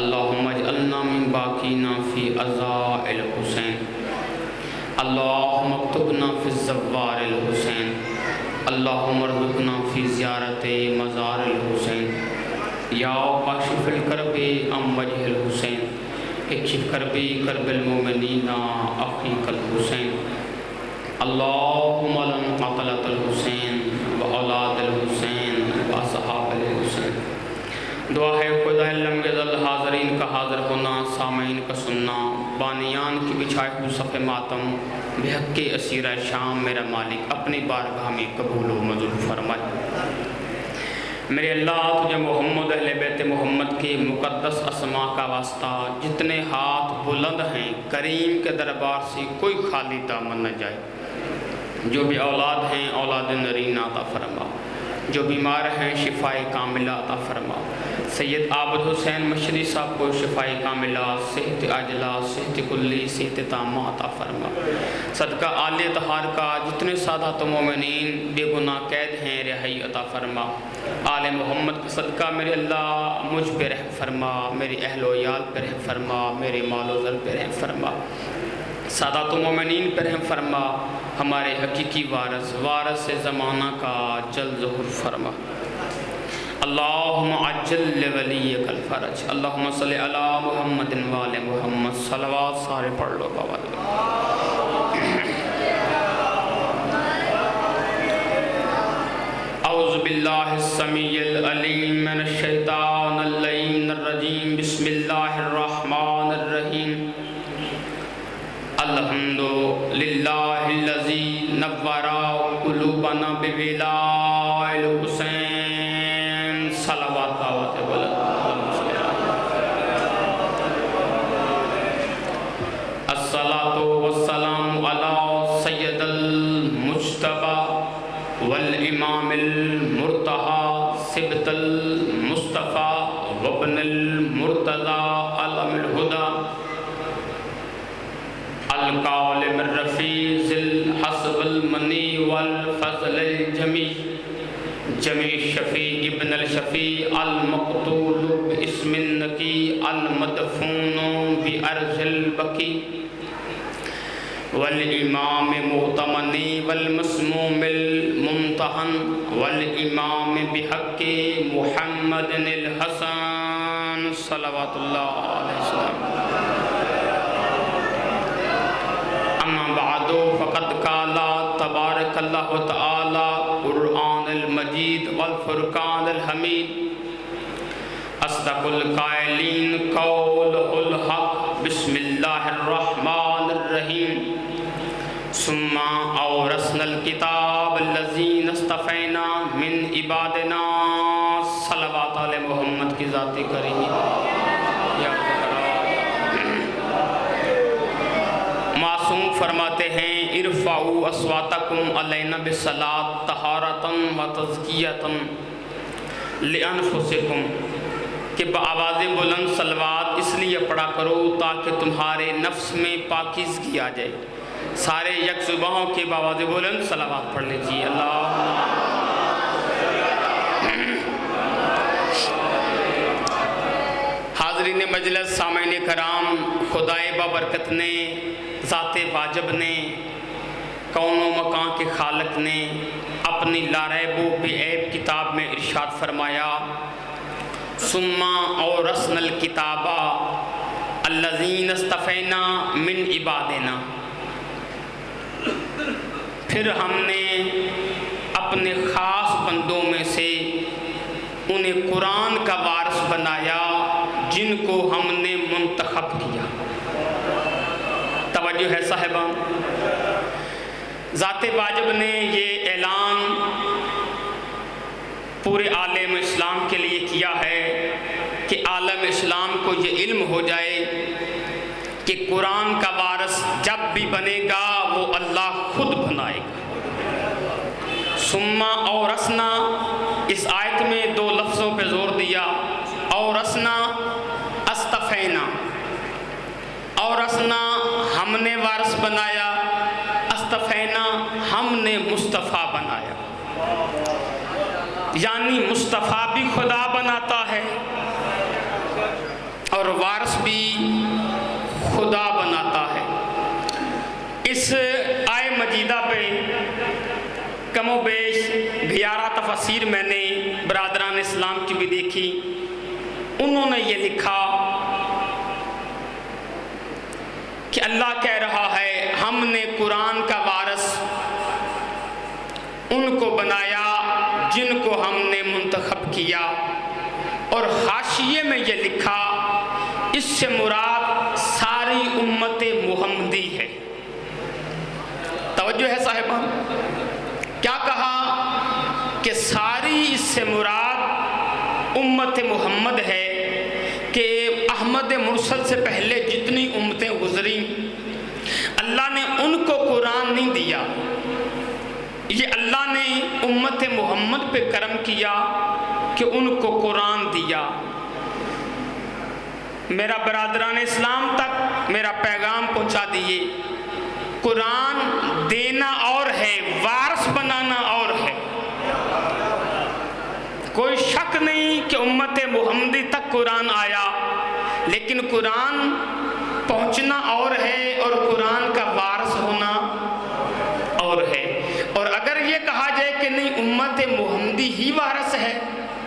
اللہم اجعلنا من باقینا فی عزاء الحسین، اللہم اکتبنا فی الزوار الحسین، اللہم ارزقنا فی زیارت مزار الحسین، یا کاشف الکرب عن وجہ الحسین، اکشف کربی کرب المؤمنین اخیک الحسین، اللہم لن قتلت الحسین و اولاد الحسین و اصحاب الحسین۔ دعا ہے خدا لم یزل حاضرین کا حاضر ہونا، سامعین کا سننا، بانیان کی بچھائے ہوئے صف ماتم، بحق اسیر شام میرا مالک اپنی بارگاہ میں قبول و منظور فرمائے۔ میرے اللہ تجھے محمد اہل بیت محمد کی مقدس اسماء کا واسطہ جتنے ہاتھ بلند ہیں کریم کے دربار سے کوئی خالی دامن نہ جائے۔ جو بھی اولاد ہیں اولاد نرینہ عطا فرما، جو بیمار ہیں شفاء کاملہ عطا فرما۔ سید عابد حسین مشری صاحب کو شفاء کاملہ، صحت عاجلہ، صحت کلی، صحت تامہ عطا فرما۔ صدقہ آل طہار کا جتنے سادات و مومنین بے گناہ قید ہیں رہائی عطا فرما۔ آل محمد کا صدقہ میرے اللہ مجھ پہ رحم فرما، میرے اہل و عیال پہ رحم فرما، میرے مال و زر پہ رحم فرما، سادات و مومنین پہ رحم فرما، ہمارے حقیقی وارث زمانہ کا جل ظہور فرما۔ اللہم عجل لولیک الفرج، اللہم صلی علی محمد وآل محمد، صلوات سارے پڑھ لو باوال۔ اعوذ باللہ السمیع العلیم من الشیطان اللعین الرجیم، بسم اللہ الرحمن الرحیم۔ الحمدللہ الذی نور قلوبنا بولاء الحسین، صلوات دعوت بلند۔ الصلاة والسلام علی سید المجتبی والامام المرتضی صبت المصطفی وابن المرتضی علم الہدی، القول من رفیع ذی الحسب المنی والفضل الجمی، جمی شفیع ابن الشفیع المقتول باسم النکی المدفون بارض البکی، والامام مؤتمنی والمسموم الممتحن، والامام بحق محمد الحسن صلوات اللہ علیہ وسلم۔ اما بعد فقد قال تبارک اللہ تعالی قرآن المجید والفرقان الحمید، اصدق القائلین قولہ الحق، بسم اللہ الرحمن الرحیم۔ ثم اورثنا الکتاب الذین اصطفینا من عبادنا، صلوات علی محمد کی ذات کریمی۔ معصوم فرماتے ہیں ارفعوا اصواتکم علینا بالصلاۃ طہارۃ و تزکیۃ لانفسکم، کہ بآواز بلند صلوات اس لیے پڑھا کرو تاکہ تمہارے نفس میں پاکیزگی آ جائے۔ سارے یک زبانوں کے بآواز بلند صلوات پڑھ لیجیے۔ اللہ حاضرین مجلس، سامعین کرام، خدائے بابرکت نے، ذات واجب نے، کون و مکان کے خالق نے اپنی لاریب و بے عیب کتاب میں ارشاد فرمایا، ثم اورثنا الکتاب الذین اصطفینا من عبادنا، پھر ہم نے اپنے خاص بندوں میں سے انہیں قرآن کا وارث بنایا جن کو ہم نے منتخب کیا۔ توجہ ہے صاحبان، ذات واجب نے یہ اعلان پورے عالم اسلام کے لیے کیا ہے کہ عالم اسلام کو یہ علم ہو جائے کہ قرآن کا وارث جب بھی بنے گا وہ اللہ خود بنائے گا۔ ثم اورثنا، اس آیت میں دو لفظوں پہ زور دیا، اورثنا، اصطفینا۔ اورثنا ہم نے وارث بنایا، اصطفینا ہم نے مصطفیٰ بنایا۔ یعنی مصطفیٰ بھی خدا بناتا ہے اور اور وارث بھی خدا بناتا ہے۔ اس آیے مجیدہ پہ کم و بیش 11 تفسیر میں نے برادران اسلام کی بھی دیکھی۔ انہوں نے یہ لکھا کہ اللہ کہہ رہا ہے ہم نے قرآن کا وارث ان کو بنایا جن کو ہم نے منتخب کیا، اور حاشیے میں یہ لکھا اس سے مراد ساری امت محمدی ہے۔ توجہ ہے صاحبان، کیا کہا کہ ساری اس سے مراد امت محمد ہے، کہ احمد مرسل سے پہلے جتنی امتیں گزریں اللہ نے ان کو قرآن نہیں دیا، یہ اللہ نے امت محمد پہ کرم کیا کہ ان کو قرآن دیا۔ میرا برادران اسلام تک میرا پیغام پہنچا دیے، قرآن دینا اور ہے، وارث بنانا اور ہے۔ کوئی شک نہیں کہ امت محمدی تک قرآن آیا، لیکن قرآن پہنچنا اور ہے اور قرآن کا وارث ہونا اور ہے۔ اور اگر یہ کہا جائے کہ نہیں امت محمدی ہی وارث ہے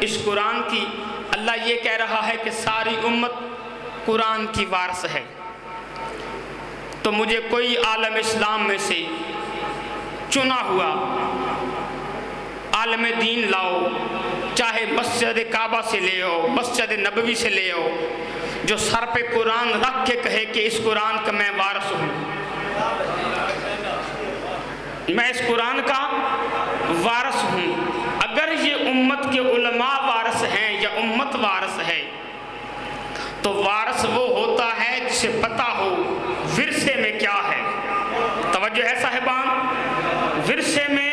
اس قرآن کی، اللہ یہ کہہ رہا ہے کہ ساری امت قرآن کی وارث ہے، تو مجھے کوئی عالم اسلام میں سے چنا ہوا عالم دین لاؤ، چاہے مسجد کعبہ سے لے آؤ، مسجد نبوی سے لے آؤ، جو سر پہ قرآن رکھ کے کہے کہ اس قرآن کا میں وارث ہوں، میں اس قرآن کا وارث ہوں۔ اگر یہ امت کے علماء وارث ہیں یا امت وارث ہے، تو وارث وہ ہوتا ہے جسے پتہ ہو ورثے میں کیا ہے۔ توجہ ہے صاحبان، ورثے میں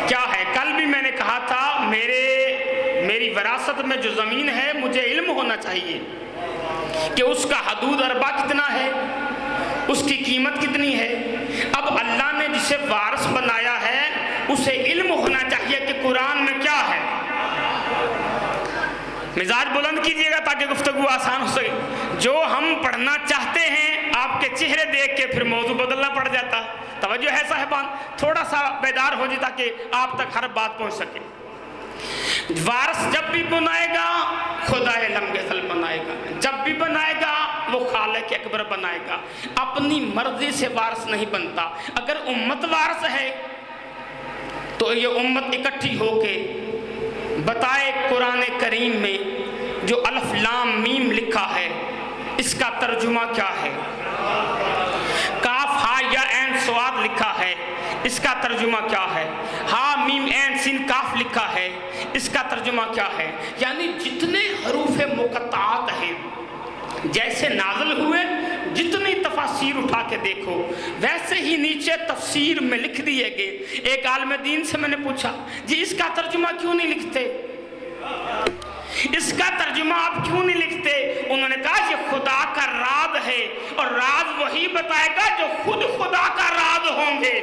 کیا ہے؟ کل بھی میں نے کہا تھا میری وراثت میں جو زمین ہے مجھے علم ہونا چاہیے کہ اس کا حدود اربا کتنا ہے، اس کی قیمت کتنی ہے۔ اب اللہ نے جسے وارث بنایا ہے اسے علم ہونا چاہیے کہ قرآن میں کیا ہے۔ مزاج بلند کیجئے گا تاکہ گفتگو آسان ہو سکے۔ جو ہم پڑھنا چاہتے ہیں آپ کے چہرے دیکھ کے پھر موضوع بدلنا پڑ جاتا۔ توجہ ہے صاحبان، تھوڑا سا بیدار ہو جائے تاکہ آپ تک ہر بات پہنچ سکے۔ وارث جب بھی بنائے گا خدا لمگ ازل بنائے گا، جب بھی بنائے گا وہ خالق اکبر بنائے گا، اپنی مرضی سے وارث نہیں بنتا۔ اگر امت وارث ہے تو یہ امت اکٹھی ہو کے بتائے قرآن کریم میں جو الف لام میم لکھا ہے اس کا ترجمہ کیا ہے، کاف ہا یا عین صاد لکھا ہے اس کا ترجمہ کیا ہے، ہا میم عین سین کاف لکھا ہے اس کا ترجمہ کیا ہے۔ یعنی جتنے حروف مقطعات ہیں جیسے نازل ہوئے جتنی تفاسیر اٹھا کے دیکھو ویسے ہی نیچے تفسیر میں لکھ دیے گئے۔ ایک عالم دین سے میں نے پوچھا جی اس کا ترجمہ کیوں نہیں لکھتے، اس کا ترجمہ آپ کیوں نہیں لکھتے؟ انہوں نے کہا یہ خدا کا راز ہے اور راز وہی بتائے گا جو خود خدا کا راز ہوں گے۔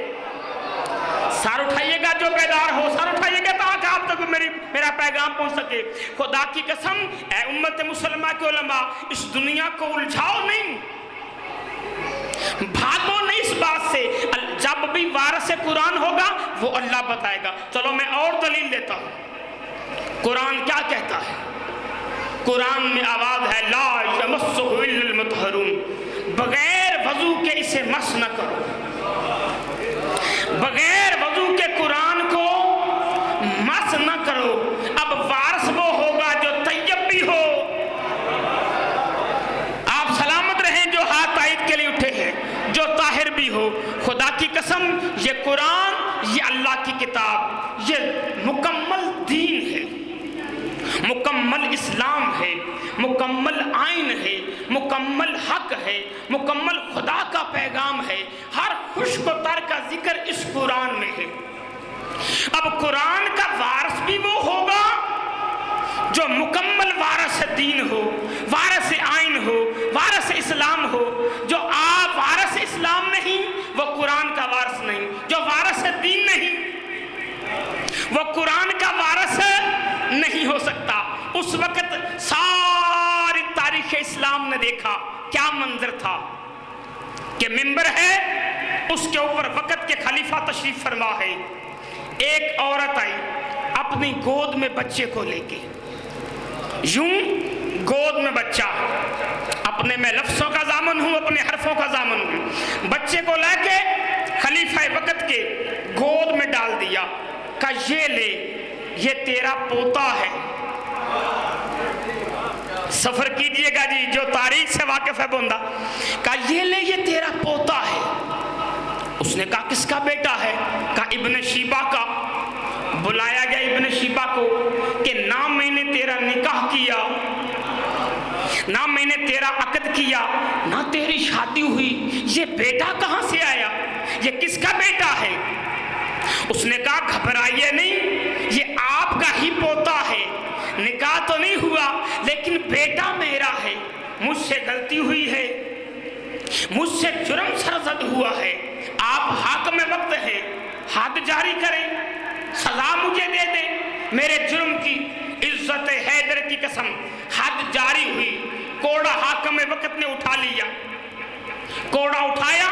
سر اٹھائیے گا جو بیدار ہو، سر اٹھائیے گا تاکہ آپ تک میرا پیغام پہنچ سکے۔ خدا کی قسم اے امت مسلمہ کے علماء، اس دنیا کو الجھاؤ نہیں، بھاگو نہیں اس بات سے۔ جب بھی وارث قرآن ہوگا وہ اللہ بتائے گا۔ چلو میں اور دلیل دیتا ہوں، قرآن کیا کہتا ہے؟ قرآن میں آواز ہے لا یمسہ الا المطہرون، بغیر وضو کے اسے مس نہ کرو، بغیر وضو کے قرآن کو مس نہ کرو۔ اب وارث وہ ہوگا جو طیب بھی ہو، آپ سلامت رہیں جو ہاتھ تائید کے لیے اٹھے ہیں، جو طاہر بھی ہو۔ خدا کی قسم یہ قرآن، یہ اللہ کی کتاب، یہ مکمل دین ہے، مکمل اسلام ہے، مکمل آئین ہے، مکمل حق ہے، مکمل خدا کا پیغام ہے۔ ہر خشک و تر کا ذکر اس قرآن میں ہے۔ اب قرآن کا وارث بھی وہ ہوگا جو مکمل وارث دین ہو، وارث آئین ہو، وارث اسلام ہو۔ جو آپ وارث اسلام نہیں وہ قرآن کا وارث نہیں، جو وارث دین نہیں وہ قرآن کا وارث نہیں ہو سکتا۔ اس وقت ساری تاریخ اسلام نے دیکھا کیا منظر تھا کہ منبر ہے، اس کے اوپر وقت کے خلیفہ تشریف فرما ہے، ایک عورت آئی اپنی گود میں بچے کو لے کے، یوں گود میں بچہ، اپنے میں لفظوں کا ضامن ہوں، اپنے حرفوں کا ضامن ہوں، بچے کو لے کے خلیفہ وقت کے گود میں ڈال دیا، کہا یہ لے، یہ تیرا پوتا ہے۔ سفر کیجئے گا جی، جو تاریخ سے واقف ہے بندہ، کہا یہ لے، یہ تیرا پوتا ہے۔ اس نے کہا کس کا بیٹا ہے؟ کہا ابن شیبہ کا۔ بلایا گیا ابن شیبہ کو کہ نہ میں نے تیرا نکاح کیا، نہ میں نے تیرا عقد کیا، نہ تیری شادی ہوئی، یہ بیٹا کہاں سے آیا؟ یہ کس کا بیٹا ہے؟ اس نے کہا گھبرائیے نہیں، یہ آپ کا ہی پوتا ہے، نکاح تو نہیں ہوا لیکن بیٹا میرا ہے، مجھ سے غلطی ہوئی ہے، مجھ سے جرم سرزد ہوا ہے، آپ حاکم وقت ہیں، حد جاری کریں، سزا مجھے دے دیں، میرے جرم کی، عزت حیدر کی قسم۔ حد جاری ہوئی، کوڑا حاکم وقت نے اٹھا لیا، کوڑا اٹھایا،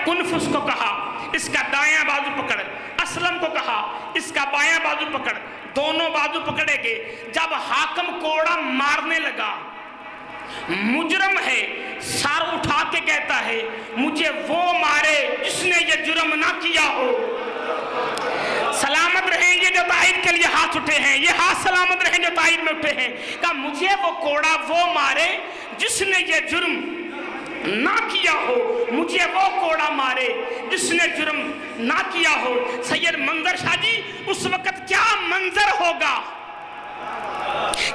کنفس کو کہا اس کا دایاں بازو پکڑ، اسلم کو کہا اس کا بایاں بازو پکڑ، دونوں بازو پکڑے گئے۔ جب حاکم کوڑا مارنے لگا، مجرم ہے، سر اٹھا کے کہتا ہے مجھے وہ مارے جس نے یہ جرم نہ کیا ہو۔ سلامت رہیں یہ جو تائید کے لیے ہاتھ اٹھے ہیں، یہ ہاتھ سلامت رہیں جو تائید میں اٹھے ہیں، کہا مجھے وہ کوڑا وہ مارے جس نے یہ جرم نہ کیا ہو، مجھے وہ کوڑا مارے جس نے جرم نہ کیا ہو۔ سید منظر شاہ جی اس وقت کیا منظر ہوگا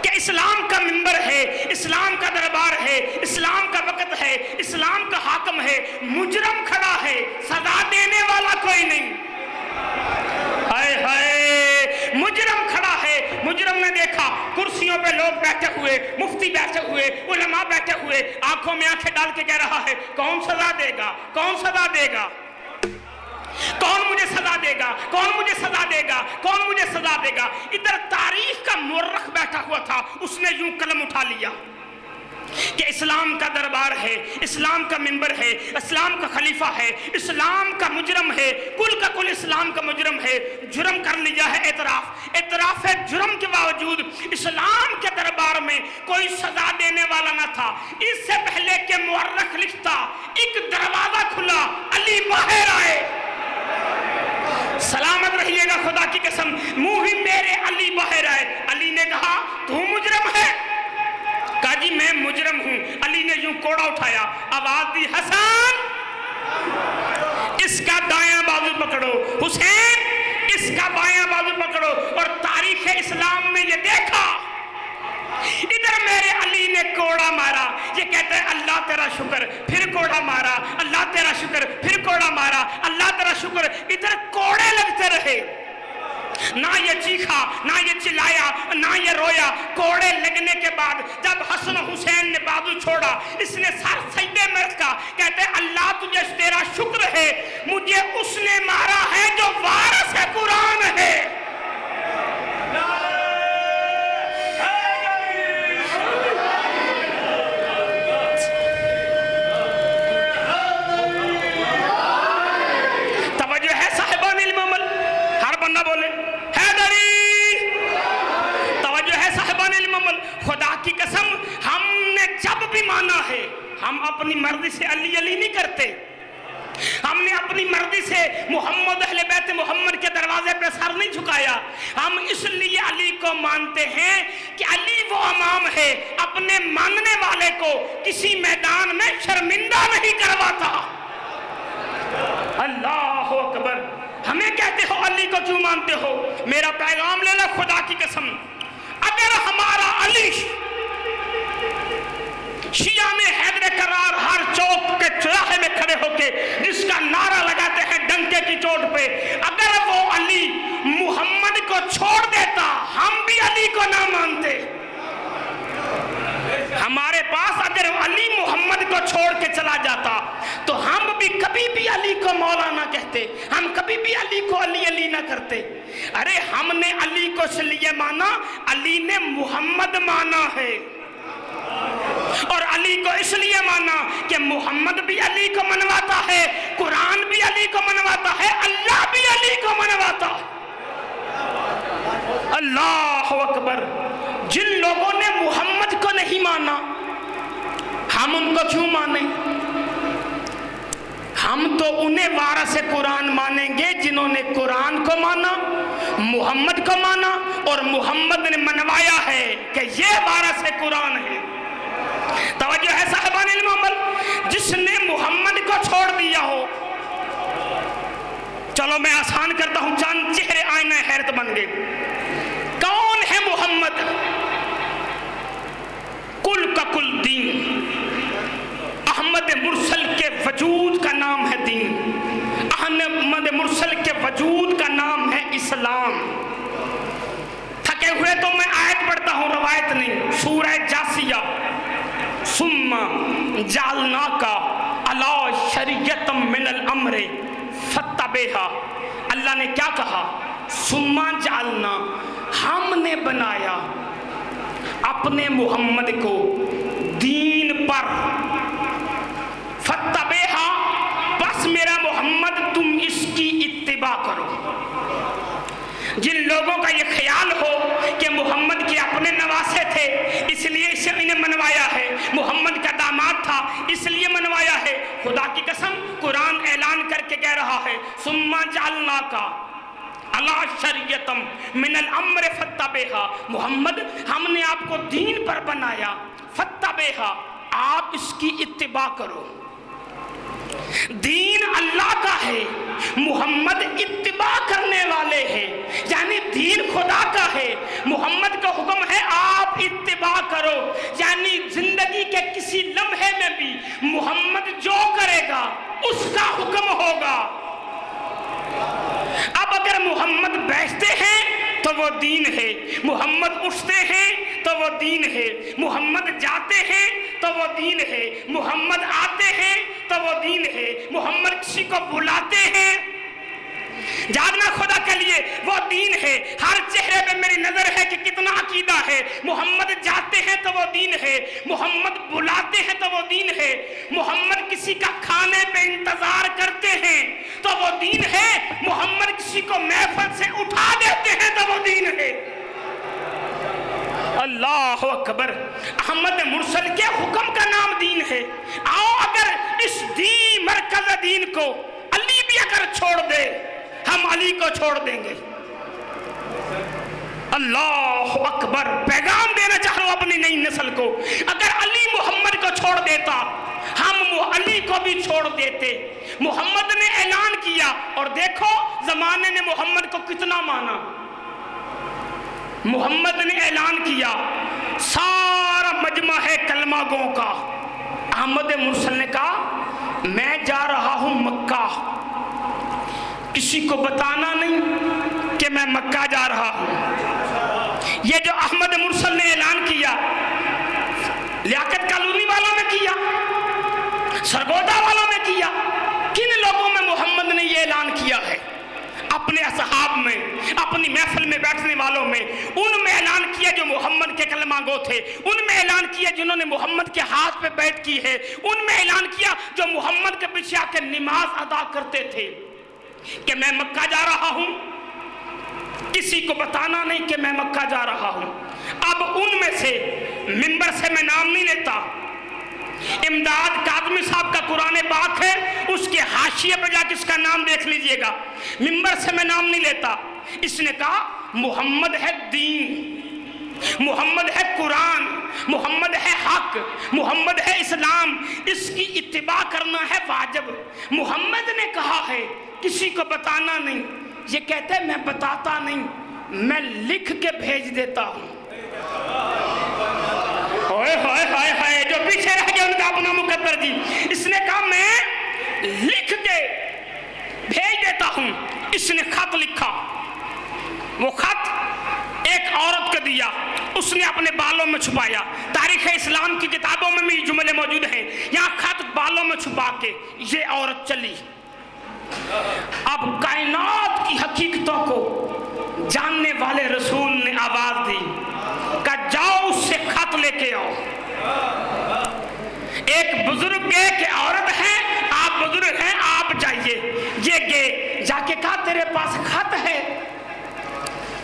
کہ اسلام کا منبر ہے، اسلام کا دربار ہے، اسلام کا وقت ہے، اسلام کا حاکم ہے، مجرم کھڑا ہے، سزا دینے والا کوئی نہیں، ہائے ہائے مجرم کھڑا ہے۔ مجرم نے دیکھا کرسیوں پہ لوگ بیٹھے ہوئے، مفتی بیٹھے ہوئے، علماء بیٹھے ہوئے، آنکھوں میں آنکھیں ڈال کے کہہ رہا ہے کون سزا دے گا، کون سزا دے گا، کون مجھے سزا دے گا، کون مجھے سزا دے گا، کون مجھے سزا دے گا۔ ادھر تاریخ کا مورخ بیٹھا ہوا تھا، اس نے یوں قلم اٹھا لیا کہ اسلام کا دربار ہے، اسلام کا منبر ہے، اسلام کا خلیفہ ہے، اسلام کا مجرم ہے، کل کا کل اسلام کا مجرم ہے، جرم کر لیا ہے، اعتراف جرم کے باوجود اسلام کے دربار میں کوئی سزا دینے والا نہ تھا۔ اس سے پہلے کہ مورخ لکھتا ایک دروازہ کھلا، علی باہر آئے، سلامت رہیے گا خدا کی قسم، منہ ہی میرے علی باہر آئے۔ علی نے کہا تو مجرم ہے؟ کہا جی میں مجرم ہوں۔ علی نے یوں کوڑا اٹھایا، آواز دی حسن اس کا دایاں بازو پکڑو، حسین اس کا بایاں بازو پکڑو۔ اور تاریخ اسلام میں یہ دیکھا، ادھر میرے علی نے کوڑا مارا، یہ کہتا ہے اللہ تیرا شکر، پھر کوڑا مارا، اللہ تیرا شکر، پھر کوڑا مارا، اللہ تیرا شکر، ادھر کوڑے لگتے رہے، نہ یہ چیخا، نہ یہ چلایا، نہ یہ رویا۔ کوڑے لگنے کے بعد جب حسن حسین نے بازو چھوڑا، اس نے سر سجدے میں رکھا، کہتے ہیں اللہ تجھے تیرا شکر ہے، مجھے اس نے مارا ہے جو وارث قرآن ہے۔ توجہ ہے صاحبان علم عمل، ہر بندہ بولے حیدری، توجہ ہے صاحبان علم عمل۔ خدا کی قسم ہم نے جب بھی مانا ہے، ہم اپنی مرضی سے علی علی نہیں کرتے، ہم نے اپنی مرضی سے محمد اہل بیت محمد کے دروازے پہ سر نہیں جھکایا، ہم اس لیے علی کو مانتے ہیں کہ علی وہ امام ہے اپنے ماننے والے کو کسی میدان میں شرمندہ نہیں کرواتا۔ اللہ اکبر۔ ہمیں کہتے ہو علی کو کیوں مانتے ہو؟ میرا پیغام لے لو خدا کی قسم، اگر ہمارا علی شیعہ میں حیدر کرار ہر چوک کے چوراہے میں کھڑے ہو کے جس کا نعرہ لگاتے ہیں ڈنکے کی چوٹ پہ، اگر وہ علی محمد کو چھوڑ دیتا ہم بھی علی کو نہ مانتے۔ ہمارے پاس اگر علی محمد کو چھوڑ کے چلا جاتا تو ہم بھی کبھی بھی علی کو مولا نہ کہتے، ہم کبھی بھی علی کو علی علی نہ کرتے۔ ارے ہم نے علی کو اس لیے مانا، علی نے محمد مانا ہے۔ اور علی کو اس لیے مانا کہ محمد بھی علی کو منواتا ہے، قرآن بھی علی کو منواتا ہے، اللہ بھی علی کو منواتا ہے۔ اللہ اکبر۔ جن لوگوں نے محمد کو نہیں مانا، ہم ان کو کیوں مانیں؟ ہم تو انہیں وارث قرآن مانیں گے جنہوں نے قرآن کو مانا، محمد کو مانا، اور محمد نے منوایا ہے کہ یہ وارث قرآن ہے۔ توجہ ہے صاحبان علم عمل، جس نے محمد کو چھوڑ دیا ہو، چلو میں آسان کرتا ہوں، چاند چہرے آئینہ حیرت بن گئے۔ کون ہے محمد؟ کل کا کل دین۔ احمد مرسل کے وجود کا نام ہے دین، احمد مرسل کے وجود کا نام ہے اسلام۔ تھکے ہوئے تو میں آیت پڑھتا ہوں، روایت نہیں، سورہ جاسیہ، ثم جعلناک علی شریعۃ من الامر فاتبعھا۔ اللہ نے کیا کہا؟ ثم جعلنا، ہم نے بنایا اپنے محمد کو دین پر، فاتبعھا، بس میرا محمد تم اس کی اتباع کرو۔ جن لوگوں کا یہ خیال ہو کہ محمد کے اپنے نواسے تھے اس لیے اسے انہیں منوایا ہے، محمد کا داماد تھا اس لیے منوایا ہے، خدا کی قسم قرآن اعلان کر کے کہہ رہا ہے ثم جعلناک علی شریعۃ من الامر فاتبعھا، محمد ہم نے آپ کو دین پر بنایا، فاتبعھا، آپ اس کی اتباع کرو۔ دین اللہ کا ہے، محمد اتباع کرنے والے ہیں، یعنی دین خدا کا ہے، محمد کا حکم ہے آپ اتباع کرو، یعنی زندگی کے کسی لمحے میں بھی محمد جو کرے گا اس کا حکم ہوگا۔ اب اگر محمد بیٹھتے ہیں تو وہ دین ہے، محمد اٹھتے ہیں تو وہ دین ہے، محمد جاتے ہیں تو وہ دین ہے، محمد آتے ہیں تو وہ دین ہے، محمد کسی کو بلاتے ہیں، جاگنا خدا کے لیے وہ دین ہے۔ ہر چہرے پہ میری نظر ہے کہ کتنا عقیدہ ہے۔ محمد جاتے ہیں تو وہ دین ہے، محمد بلاتے ہیں تو وہ دین ہے، محمد کسی کا کھانے پہ انتظار کرتے ہیں تو وہ دین ہے، محمد کسی کو محفل سے اٹھا دیتے ہیں تو وہ دین ہے۔ اللہ اکبر۔ احمد مرسل کے حکم کا نام دین ہے۔ آؤ اگر اس دین مرکز دین کو علی بھی اگر چھوڑ دے ہم علی کو چھوڑ دیں گے۔ اللہ اکبر۔ پیغام دینا چاہ رہا ہوں اپنی نئی نسل کو، اگر علی محمد کو چھوڑ دیتا ہم علی کو بھی چھوڑ دیتے۔ محمد نے اعلان کیا اور دیکھو زمانے نے محمد کو کتنا مانا۔ محمد نے اعلان کیا، سارا مجمع ہے کلمہ گوں کا۔ احمد مرسل نے کہا میں جا رہا ہوں مکہ، کسی کو بتانا نہیں کہ میں مکہ جا رہا ہوں۔ یہ جو احمد مرسل نے اعلان کیا، لیاقت کالونی والوں نے کیا، سرگودا والوں نے کیا، کن لوگوں میں محمد نے یہ اعلان کیا ہے؟ اپنے اصحاب میں، اپنی محفل میں بیٹھنے والوں میں، ان میں اعلان کیا جو محمد کے کلمہ گو تھے، ان میں اعلان کیا جنہوں نے محمد کے ہاتھ پہ بیعت کی ہے، ان میں اعلان کیا جو محمد کے پیچھے آ کے نماز ادا کرتے تھے کہ میں مکہ جا رہا ہوں، کسی کو بتانا نہیں کہ میں مکہ جا رہا ہوں۔ اب ان میں سے منبر سے میں نام نہیں لیتا، امداد کاظمی صاحب کا قرآن پاک ہے، اس کے حاشیے پہ جا کے اس کا نام دیکھ لیجئے گا، منبر سے میں نام نہیں لیتا۔ اس نے کہا محمد ہے دین، محمد ہے قرآن، محمد ہے حق، محمد ہے اسلام، اس کی اتباع کرنا ہے واجب۔ محمد نے کہا ہے کسی کو بتانا نہیں، یہ کہتے ہیں میں بتاتا نہیں، میں لکھ کے بھیج دیتا ہوں۔ ہوئے ہوئے ہوئے ہوئے، جو پیچھے رہ گیا ان کا اپنا مقدر جی، اس نے کہا میں لکھ کے بھیج دیتا ہوں۔ اس نے خط لکھا، وہ خط ایک عورت کو دیا، اس نے اپنے بالوں میں چھپایا۔ تاریخ اسلام کی کتابوں میں بھی جملے موجود ہیں، یہاں خط بالوں میں چھپا کے یہ عورت چلی۔ اب کائنات کی حقیقتوں کو جاننے والے رسول نے آواز دی کہ جاؤ اس سے خط لے کے آؤ۔ ایک بزرگ گئے کہ عورت ہے، آپ بزرگ ہیں، آپ جائیے. یہ گئے، جا کے کہا تیرے پاس خط ہے؟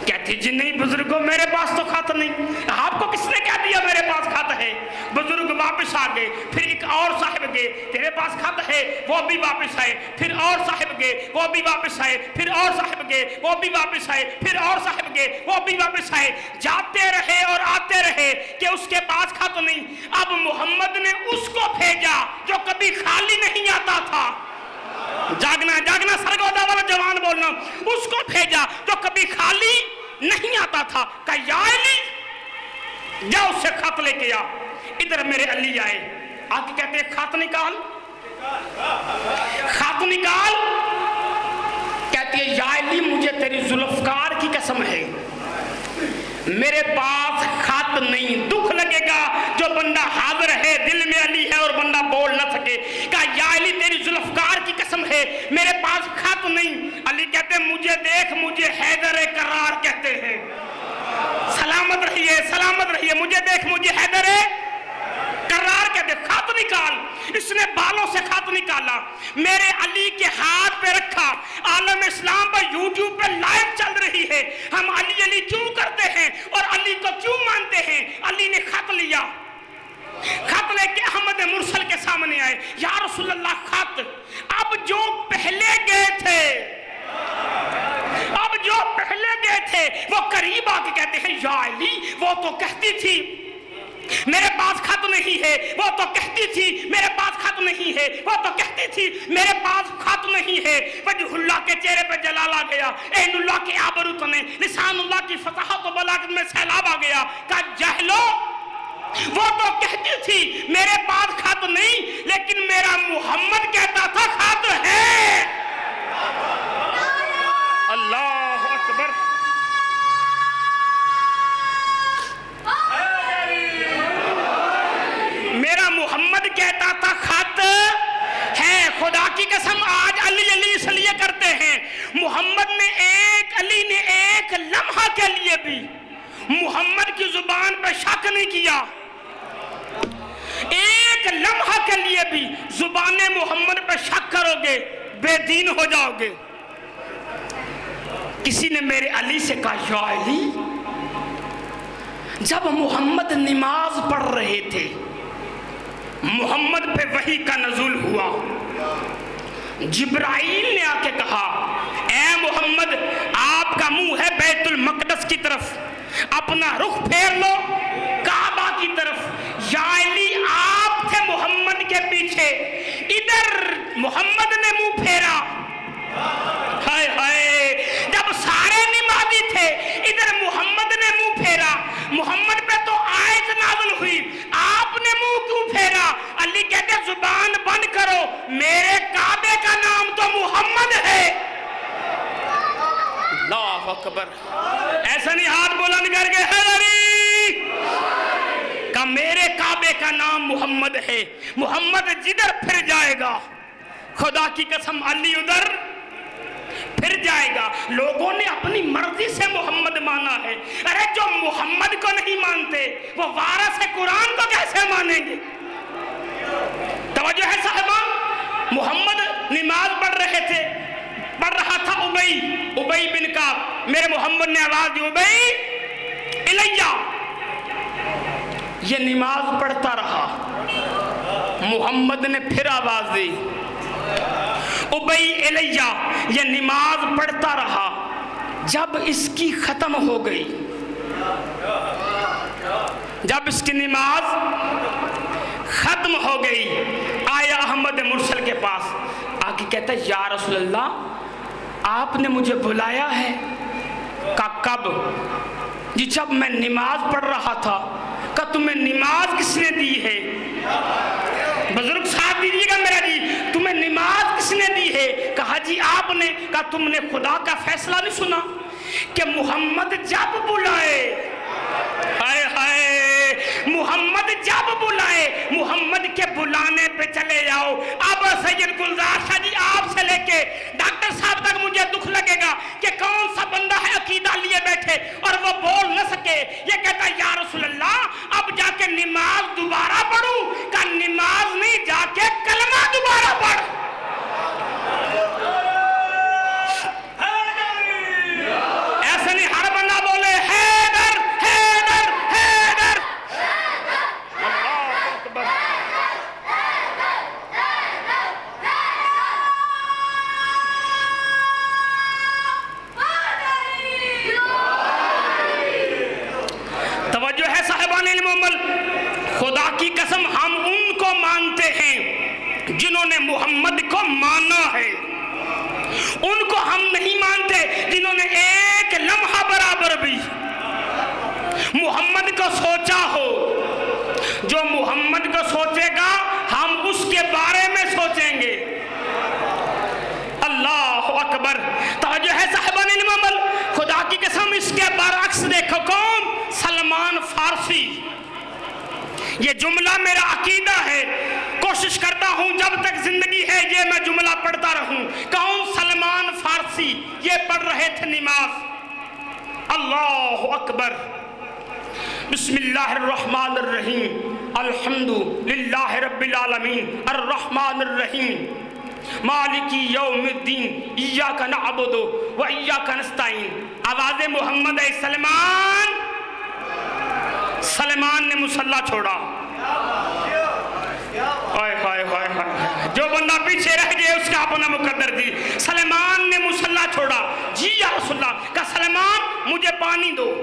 کہتی جی نہیں بزرگوں میرے پاس تو خط نہیں. آپ کو کس نے کہہ دیا میرے پاس خط ہے؟ بزرگ واپس آ گئے. پھر ایک اور صاحب گئے، تیرے پاس خط ہے؟ وہ بھی واپس آئے. پھر اور صاحب گئے، وہ بھی واپس آئے. پھر اور صاحب گئے، وہ بھی واپس آئے. پھر اور صاحب گئے، وہ بھی واپس آئے. جاتے رہے اور آتے رہے کہ اس کے پاس خط نہیں. اب محمد نے اس کو بھیجا جو کبھی خالی نہیں آتا تھا. جاگنا جاگنا سرگودا والا جوان بولنا. اس کو بھیجا جو کبھی خالی نہیں آتا تھا. کہا یا علی جا اس سے خط لے کے آ. ادھر میرے علی آئے، آ کے کہتے ہیں خط نکال. خط نکال. کہتی ہے یا علی مجھے تیری ذوالفقار کی قسم ہے میرے پاس خط نہیں. دکھ لگے گا جو بندہ حاضر ہے، دل میں علی ہے اور بندہ بول نہ سکے. کہا یا علی تیری ذوالفقار کی قسم ہے میرے پاس خط نہیں. علی کہتے ہیں مجھے دیکھ، مجھے حیدر کرار کہتے ہیں. سلامت رہیے سلامت رہیے. مجھے دیکھ، مجھے حیدر کرار کہتے. خط نکال. اس نے بالوں سے خط نکالا، میرے علی کے ہاتھ پہ رکھا. عالم اسلام پر یوٹیوب پہ لائیو چل رہی ہے. ہم علی علی کیوں کرتے ہیں اور علی کو کیوں مانتے ہیں؟ علی نے خط لیا، خط لے کے احمد مرسل کے سامنے آئے. یا رسول اللہ خط. اب جو پہلے گئے تھے وہ قریب آ کے کہتے ہیں یا علی وہ تو کہتی تھی میرے پاس خط نہیں ہے، وہ تو کہتی تھی میرے پاس خط نہیں ہے، وہ تو کہتی تھی میرے پاس خط نہیں ہے. وجہ اللہ کے چہرے پہ جلال آ گیا، عین اللہ کے آبرو تنے، لسان اللہ کی فصاحت و بلاغت میں سیلاب آ گیا. کہا جہلو وہ تو کہتی تھی میرے پاس خط نہیں، لیکن میرا محمد کہتا تھا خط ہے. اللہ اکبر. میرا محمد کہتا تھا خط ہے. خدا کی قسم آج علی علی اس لیے کرتے ہیں. محمد نے علی نے ایک لمحہ کے لیے بھی محمد کی زبان پہ شک نہیں کیا. ایک لمحہ کے لیے بھی زبان محمد پہ شک کرو گے بے دین ہو جاؤ گے. کسی نے میرے علی سے کہا یا علی جب محمد نماز پڑھ رہے تھے، محمد پہ وحی کا نزول ہوا، جبرائیل نے آ کے کہا اے محمد آپ کا منہ ہے بیت المقدس کی طرف، اپنا رخ پھیر لو کعبہ کی طرف. یا علی آپ تھے محمد کے پیچھے، ادھر محمد نے منہ پھیرا. ہائے ہائے جب سارے نمازی تھے ادھر محمد نے منہ پھیرا. محمد پہ تو آیت نازل ہوئی، آپ نے منہ کیوں پھیرا؟ علی کہتے زبان بند کرو، میرے کعبے کا نام تو محمد ہے. اللہ اکبر. ایسا نہیں ہاتھ بلند کر کے ہے علی کہ میرے کعبے کا نام محمد ہے. محمد جدھر پھر جائے گا خدا کی قسم علی ادھر پھر جائے گا. لوگوں نے اپنی مرضی سے محمد مانا ہے. ارے جو محمد کو نہیں مانتے وہ وارث قرآن کو کیسے مانیں گے؟ توجہ ہے صاحبہ. محمد نماز پڑھ رہا تھا. ابی بن کعب. میرے محمد نے آواز دی ابی الیہ. یہ نماز پڑھتا رہا. محمد نے پھر آواز دی ابی الیہ. یہ نماز پڑھتا رہا. جب اس کی ختم ہو گئی، جب اس کی نماز ختم ہو گئی، آیا احمد مرسل کے پاس آ کے کہتا ہے یا رسول اللہ آپ نے مجھے بلایا ہے؟ کہا کب؟ جی جب میں نماز پڑھ رہا تھا. کہا تمہیں نماز کس نے دی ہے؟ بزرگ ساتھ دیجیے گا میرا جی. تمہیں نماز کس نے دی ہے؟ کہا جی آپ نے. کہا تم نے خدا کا فیصلہ نہیں سنا کہ محمد جب بلائے، ہائے ہائے محمد جب بلائے محمد کے بلانے پہ چلے جاؤ. اب سید گلزار شاہ جی آپ سے لے کے ڈاکٹر صاحب تک مجھے دکھ لگے گا کہ کون سا بندہ ہے عقیدہ لیے بیٹھے اور وہ بول نہ سکے. یہ کہتا ہے یا رسول اللہ اب جا کے نماز دوبارہ پڑھوں؟ کہ نماز جنہوں نے محمد کو مانا ہے، ان کو ہم نہیں مانتے جنہوں نے ایک لمحہ برابر بھی محمد کو سوچا ہو۔ جو محمد کو سوچے گا ہم اس کے بارے میں سوچیں گے۔ اللہ اکبر، توجہ ہے صاحبان علم عمل، خدا کی قسم اس کے برعکس دیکھو کون؟ سلمان فارسی۔ یہ جملہ میرا عقیدہ ہے، کوشش کرتا ہوں جب تک زندگی ہے یہ میں جملہ پڑھتا رہوں۔ کون؟ سلمان فارسی، یہ پڑھ رہے تھے نماز۔ اللہ اکبر، بسم اللہ الرحمن الرحیم، الحمد للہ رب العالمین، الرحمن الرحیم، مالک یوم الدین، ایاک نعبد و ایاک نستعین۔ آواز محمد ہے سلمان۔ سلمان نے مصلی چھوڑا۔ جو بندہ پیچھے رہ گئے اس کا اپنا مقدر دی۔ سلمان نے مصلی چھوڑا۔ جی یا رسول اللہ، کہا سلمان مجھے پانی دو۔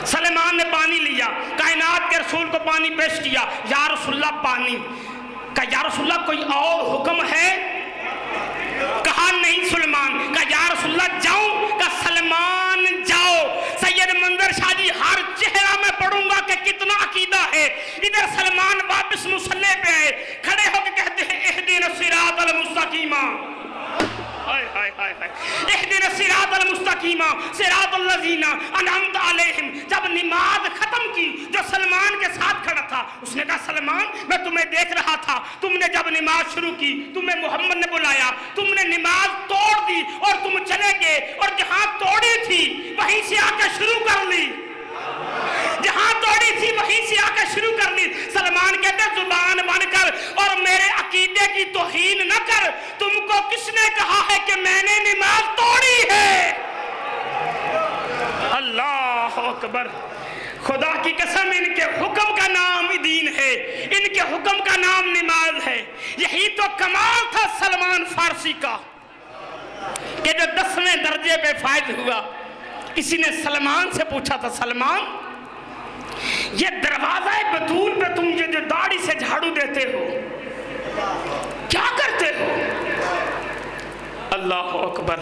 سلمان نے پانی لیا، کائنات کے رسول کو پانی پیش کیا۔ یا رسول اللہ پانی۔ کہا یا رسول اللہ کوئی اور حکم ہے؟ کہا نہیں سلمان۔ کہا یا رسول اللہ جاؤں؟ کہا سلمان جاؤ۔ سید منظر شاہ جی ہر چہرہ میں پڑھوں گا کہ کتنا عقیدہ ہے۔ ادھر سلمان واپس مصلی پہ آئے، کھڑے ہو کے کہتے ہیں اہدنا الصراط المستقیم، اہدنا الصراط المستقیم صراط الذین انعمت علیہم۔ جب نماز ختم کی، جو سلمان کے ساتھ کھڑا تھا اس نے کہا سلمان میں تمہیں دیکھ رہا تھا، تم نے جب نماز شروع کی تمہیں محمد نے بلایا، تم نے نماز توڑ دی اور تم چلے گئے، اور جہاں توڑی تھی وہیں سے آ کے شروع کر لی، جہاں توڑی تھی وہیں سے آ کے شروع کر لی۔ سلمان کہتے زبان بن کر اور میرے عقیدے کی توہین نہ کر، تم کو کس نے کہا ہے کہ میں نے نماز توڑی ہے؟ اللہ اکبر، خدا کی قسم ان کے حکم کا نام دین ہے، ان کے حکم کا نام نماز ہے۔ یہی تو کمال تھا سلمان فارسی کا کہ جو 10ویں درجے پہ فائز ہوا۔ کسی نے سلمان سے پوچھا تھا سلمان یہ دروازہ بطول پہ تم یہ جو داڑھی سے جھاڑو دیتے ہو کیا کرتے ہو؟ اللہ اکبر،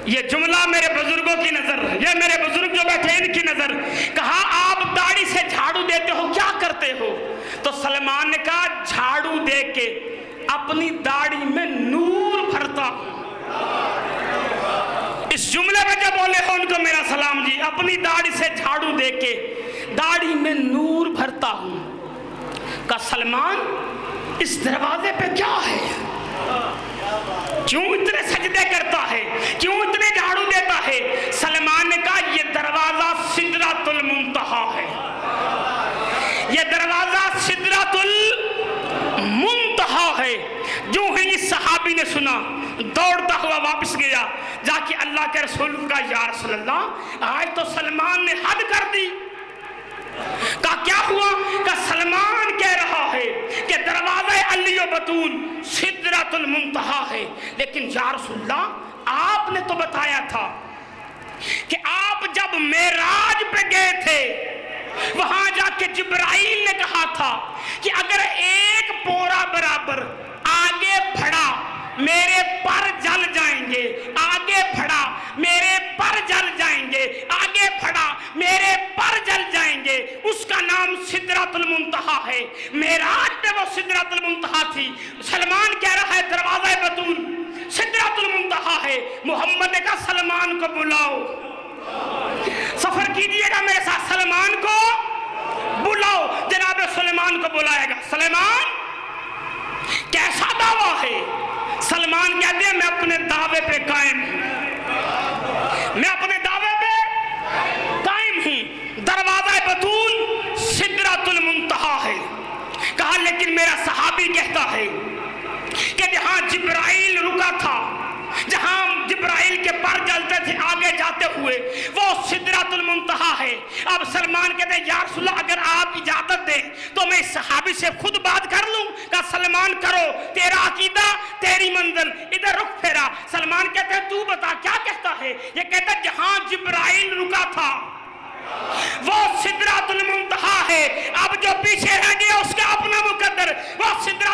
یہ جملہ میرے بزرگوں کی نظر، یہ میرے بزرگ جو بیٹھے ان کی نظر، کہا آپ داڑھی سے جھاڑو دیتے ہو کیا کرتے ہو؟ تو سلمان نے کہا جھاڑو دے کے اپنی داڑھی میں نور بھرتا ہوں۔ اس جملے میں جو بولے ہو ان کو میرا سلام جی، اپنی داڑھی سے جھاڑو دے کے داڑھی میں نور بھرتا ہوں۔ کہا سلمان اس دروازے پہ کیا ہے؟ کیوں اتنے سجدے کرتا ہے؟ کیوں اتنے جھاڑو دیتا ہے؟ سلمان نے کہا یہ دروازہ سدرۃ المنتہا ہے، یہ دروازہ سدرۃ المنتہا ہے۔ جو ہی اس صحابی نے سنا دوڑتا ہوا واپس گیا، جا کے اللہ کے رسول کا یا رسول اللہ آج تو سلمان نے حد کر دی۔ کہا کیا ہوا؟ کہ سلمان کہہ رہا ہے کہ دروازہ علی و بطول سدرۃ المنتہا ہے، لیکن یا رسول اللہ آپ نے تو بتایا تھا کہ آپ جب معراج پہ گئے تھے وہاں جا کے جبرائیل نے کہا تھا کہ اگر ایک پورا برابر آگے بڑھا میرے پر جل جائیں گے، آگے بڑھا میرے پر جل جائیں گے، آگے بڑھا میرے پر جل جائیں گے، اس کا نام سدرۃ المنتہا ہے۔ معراج پہ وہ سدرۃ المنتہا تھی۔ سلمان کہہ رہا ہے دروازہ بطول سدرۃ المنتہا ہے۔ محمد نے کہا سلمان کو بلاؤ، سفر کیجئے گا میرے ساتھ، سلمان کو بلاؤ۔ جناب سلمان کو بلائے گا۔ سلمان کیسا دعویٰ ہے؟ سلمان کہتے ہیں میں اپنے دعوے پہ قائم ہوں، میں اپنے دعوے پہ قائم ہوں۔ دروازہ بطول سدرۃ المنتہا ہے۔ کہا لیکن میرا صحابی کہتا ہے کہ جہاں جبرائیل رکا تھا، جہاں جبرائیل کے پر جلتے تھے آگے جاتے ہوئے، وہ سدرۃ المنتہا ہے۔ اب سلمان کہتے ہیں یا رسول اللہ اگر آپ اجازت دیں تو میں اس صحابی سے خود بات کر لوں؟ کہا سلمان کرو، تیرا عقیدہ تیری منزل۔ ادھر رخ پھیرا۔ سلمان کہتے ہیں تو بتا کیا کہتا ہے؟ یہ کہتا ہے جہاں جبرائیل رکا تھا وہ سدرۃ المنتہا ہے۔ اب جو پیچھے رہ گیا اس کا اپنا مقدر، وہ سدرۃ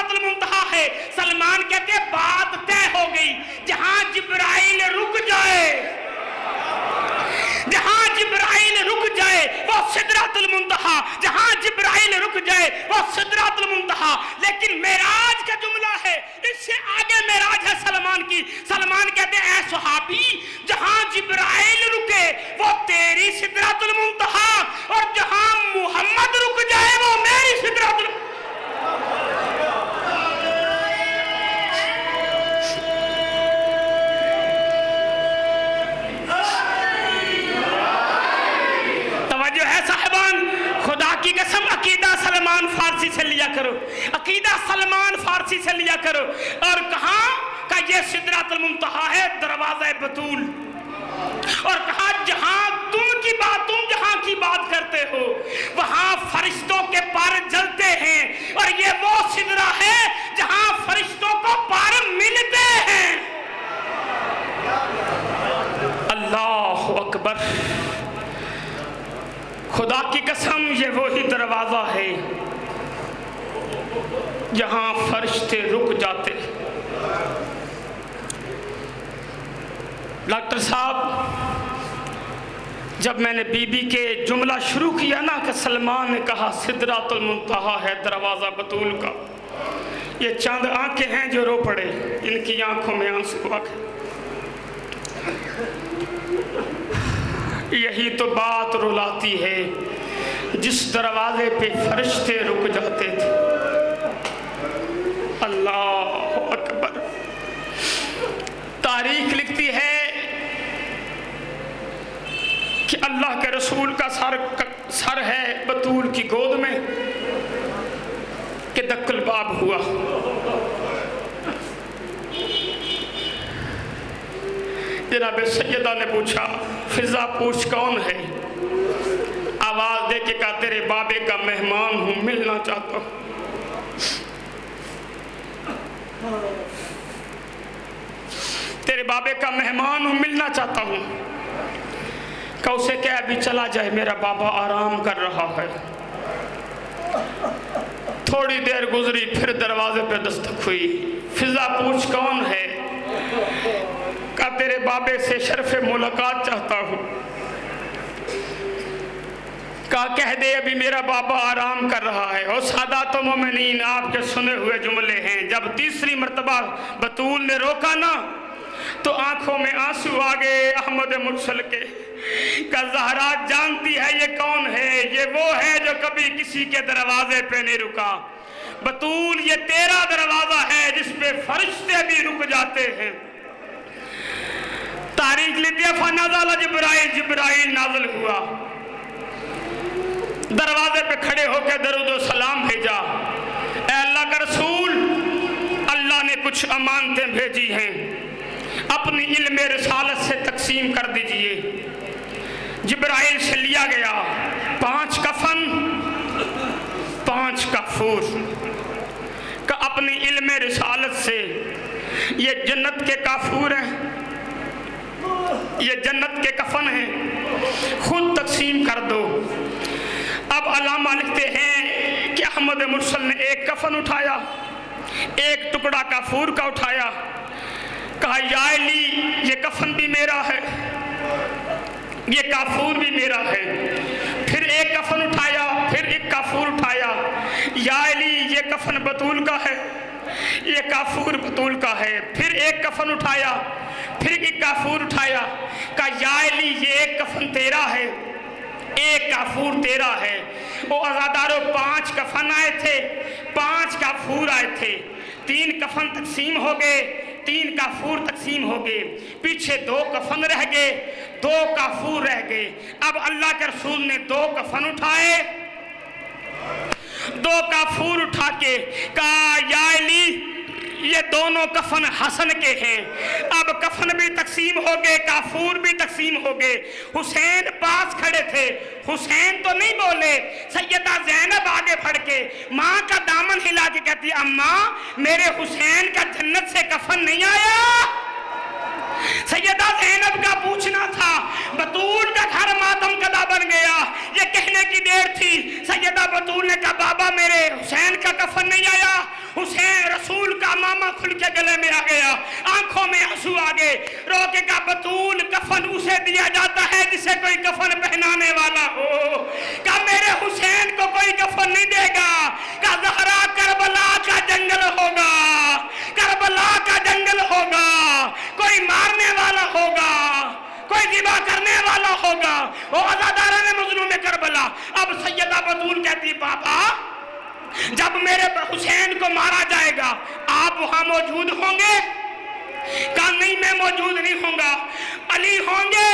کہا، لیکن معراج کا جملہ ہے، اس سے آگے معراج ہے سلمان کی۔ سلمان کہتے ہیں اے صحابی، جہاں جبرائیل رکے وہ تیری سدرۃ المنتہا، اور جہاں محمد رک جائے وہ میری سدرۃ المنتہا۔ توجہ ہے صاحبان، خدا کی قسم عقیدہ سلمان فارسی سے لیا کرو، عقیدہ سلمان فارسی سے لیا کرو۔ اور کہاں کہ یہ سدرۃ المنتہا ہے، دروازہ بطول، اور کہا جہاں تم جہاں کی بات کرتے ہو وہاں فرشتوں کے پر جلتے ہیں، اور یہ وہ سدرہ ہے جہاں فرشتوں کو پر ملتے ہیں۔ اللہ اکبر، خدا کی قسم یہ وہی دروازہ ہے جہاں فرشتے رک جاتے۔ ڈاکٹر صاحب، جب میں نے بی بی کے جملہ شروع کیا نا کہ سلمان نے کہا سدرۃ المنتہا ہے دروازہ بطول کا، یہ چند آنکھیں ہیں جو رو پڑے، ان کی آنکھوں میں آنسو آ گئے۔ یہی تو بات رلاتی ہے جس دروازے پہ فرشتے رک جاتے تھے۔ اللہ اکبر، تاریخ لکھتی ہے کہ اللہ کے رسول کا سر ہے بطول کی گود میں کہ دق الباب ہوا۔ جناب سیدہ نے پوچھا، فضا پوچھ کون ہے؟ آواز دے کے کہا تیرے بابے کا مہمان ہوں، ملنا چاہتا ہوں۔ تیرے بابے کا مہمان ہوں، ملنا چاہتا ہوں۔ کہ اسے کہا ابھی چلا جائے، میرا بابا آرام کر رہا ہے۔ تھوڑی دیر گزری، پھر دروازے پہ دستک ہوئی، فضا پوچھ کون ہے؟ کہا تیرے بابے سے شرف ملاقات چاہتا ہوں۔ کہا کہہ دے ابھی میرا بابا آرام کر رہا ہے۔ اور سادات و مومنین، آپ کے سنے ہوئے جملے ہیں، جب تیسری مرتبہ بطول نے روکا نا تو آنکھوں میں آنسو آ گئے احمد مرسل کے۔ کہ زہرا جانتی ہے یہ کون ہے، یہ وہ ہے جو کبھی کسی کے دروازے پہ نہیں رکا۔ بطول یہ تیرا دروازہ ہے جس پہ فرشتے بھی رک جاتے ہیں۔ تاریخ لکھتے فنزل جبرائیل نازل ہوا، دروازے پہ کھڑے ہو کے درود و سلام بھیجا، اے اللہ کا رسول، اللہ نے کچھ امانتیں بھیجی ہیں، اپنی علم رسالت سے تقسیم کر دیجئے۔ جبرائیل سے لیا گیا 5 کفن 5 کفور کہ اپنی علم رسالت سے یہ جنت کے کافور ہیں، یہ جنت کے کفن ہیں، خود تقسیم کر دو۔ اب علامہ لکھتے ہیں کہ احمد مرسل نے ایک کفن اٹھایا، ایک ٹکڑا کافور کا اٹھایا، کہا یا علی یہ کفن بھی میرا ہے، یہ کافور بھی میرا ہے۔ پھر ایک کفن اٹھایا، پھر ایک کافور اٹھایا، یا علی یہ کفن بطول کا ہے، یہ کافور بطول کا ہے۔ پھر ایک کفن اٹھایا، پھر ایک کافور اٹھایا، کہا یا علی یہ ایک کفن تیرا ہے، ایک کافور تیرا ہے۔ وہ عزاداروں 5 کفن آئے تھے، 5 کافور آئے تھے، 3 کفن تقسیم ہو گئے، 3 کافور تقسیم ہو گئے، پیچھے 2 کفن رہ گئے، 2 کافور رہ گئے۔ اب اللہ کے رسول نے 2 کفن اٹھائے، 2 کافور اٹھا کے کہا یا علی یہ دونوں کفن حسن کے ہیں۔ اب کفن بھی تقسیم ہو گئے، کافور بھی تقسیم ہو گئے۔ حسین پاس کھڑے تھے، حسین تو نہیں بولے۔ سیدہ زینب آگے بڑھ کے ماں کا دامن ہلا کے کہتی اماں میرے حسین کا جنت سے کفن نہیں آیا۔ سیدہ زینب کا پوچھنا تھا، بطول کا گھر ماتم کدا بن گیا، یہ کہنے کی دیر تھی۔ سیدہ بطول نے کہا بابا میرے حسین کا کفن نہیں آیا۔ حسین رسول کا ماما کھل کے گلے میں آ گیا، آنکھوں میں آنسو آ گئے، رو کے کہا بطول کفن اسے دیا جاتا ہے جسے کوئی کفن پہنانے والا ہو۔ کہا میرے حسین کو کوئی کفن نہیں دے گا۔ کہا زہرا کربلا کربلا. اب سیدہ بطول کہتی بابا جب میرے حسین کو مارا جائے گا آپ وہاں موجود ہوں گے؟ کہا نہیں میں موجود نہیں ہوں گا. علی ہوں گے؟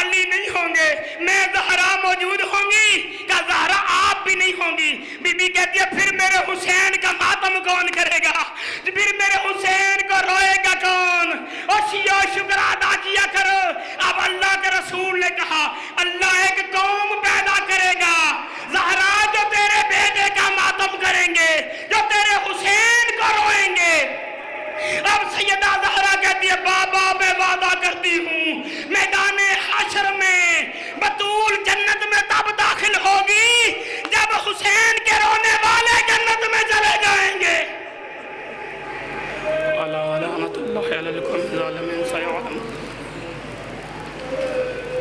علی نہیں ہوں گے. میں زہرا موجود ہوں گی؟ کہا زہرا آپ بھی نہیں ہوں گی. بی بی کہتی ہے پھر میرے حسین کا ماتم کون کرے گا؟ پھر میرے حسین کو روئے گا کون؟ اور شیعہ شکر ادا کیا کرو. اب اللہ کے رسول نے کہا اللہ ایک قوم پیدا کرے گا زہرا جو تیرے بیٹے کا ماتم کریں گے، جو تیرے حسین کو روئیں گے. اب سیدہ زہرا کہتی ہے بابا میں وعدہ کرتی ہوں میدان حشر میں بطول جنت میں تب داخل ہوگی جب حسین کے رونے والے جنت میں چلے جائیں گے. لعنت اللہ علی القوم الظالمین سیعلمون.